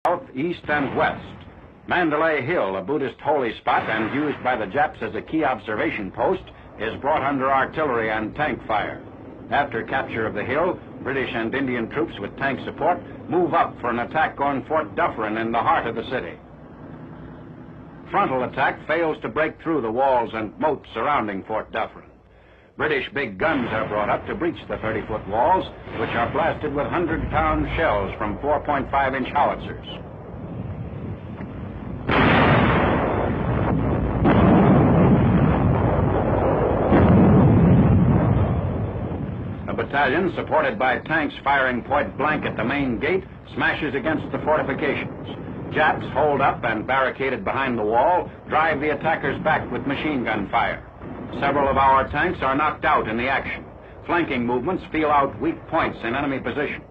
south, east, and west. Mandalay Hill, a Buddhist holy spot and used by the Japs as a key observation post, is brought under artillery and tank fire. After capture of the hill, British and Indian troops with tank support move up for an attack on Fort Dufferin in the heart of the city. Frontal attack fails to break through the walls and moats surrounding Fort Dufferin. British big guns are brought up to breach the 30-foot walls, which are blasted with 100-pound shells from 4.5-inch howitzers. A battalion, supported by tanks firing point blank at the main gate, smashes against the fortifications. Japs, holed up and barricaded behind the wall, drive the attackers back with machine gun fire. Several of our tanks are knocked out in the action. Flanking movements feel out weak points in enemy positions.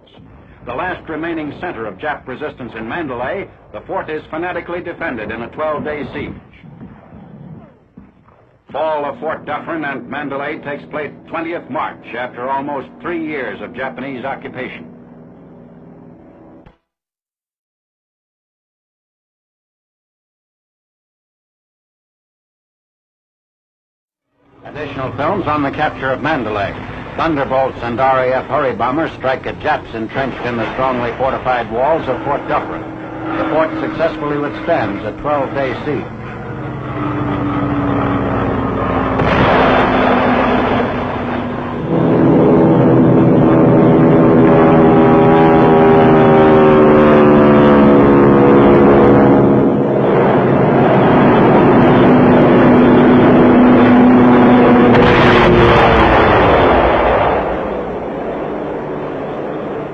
The last remaining center of Jap resistance in Mandalay, the fort is fanatically defended in a 12-day siege. Fall of Fort Dufferin and Mandalay takes place 20th March after almost 3 years of Japanese occupation. Additional films on the capture of Mandalay. Thunderbolts and RAF Hurry bombers strike at Japs entrenched in the strongly fortified walls of Fort Dufferin. The fort successfully withstands a 12-day siege.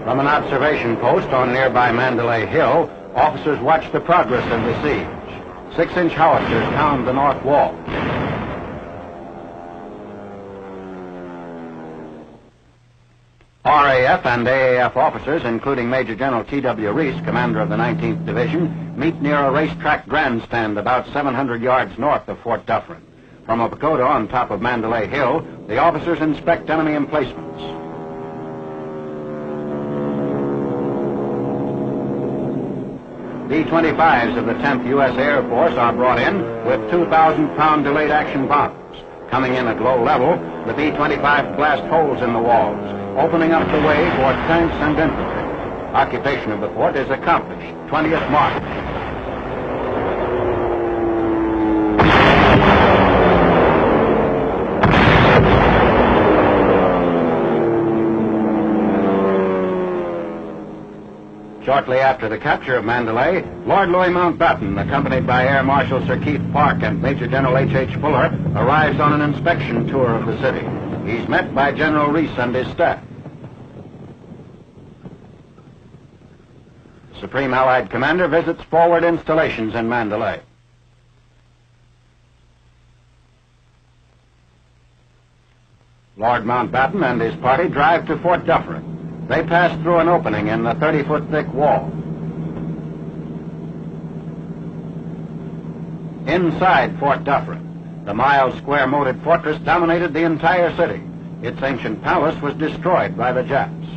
From an observation post on nearby Mandalay Hill, officers watch the progress of the siege. 6-inch howitzers pound the north wall. RAF and AAF officers, including Major General T.W. Reese, commander of the 19th Division, meet near a racetrack grandstand about 700 yards north of Fort Dufferin. From a pagoda on top of Mandalay Hill, the officers inspect enemy emplacements. B-25s of the 10th U.S. Air Force are brought in with 2,000-pound delayed action bombs. Coming in at low level, the B-25 blast holes in the walls, opening up the way for tanks and infantry. Occupation of the fort is accomplished 20th March. Shortly after the capture of Mandalay, Lord Louis Mountbatten, accompanied by Air Marshal Sir Keith Park and Major General H.H. Fuller, arrives on an inspection tour of the city. He's met by General Reese and his staff. Supreme Allied Commander visits forward installations in Mandalay. Lord Mountbatten and his party drive to Fort Dufferin. They pass through an opening in the 30-foot thick wall. Inside Fort Dufferin, the mile-square-moated fortress dominated the entire city. Its ancient palace was destroyed by the Japs.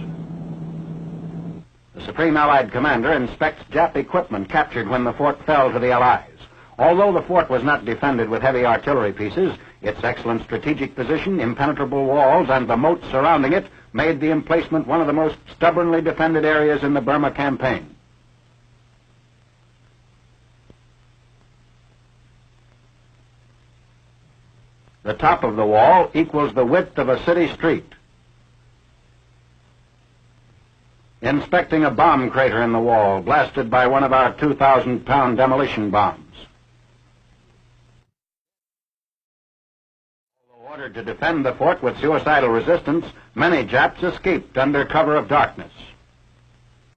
The Supreme Allied Commander inspects Jap equipment captured when the fort fell to the Allies. Although the fort was not defended with heavy artillery pieces, its excellent strategic position, impenetrable walls, and the moat surrounding it made the emplacement one of the most stubbornly defended areas in the Burma campaign. The top of the wall equals the width of a city street. Inspecting a bomb crater in the wall, blasted by one of our 2,000-pound demolition bombs. Ordered to defend the fort with suicidal resistance, many Japs escaped under cover of darkness.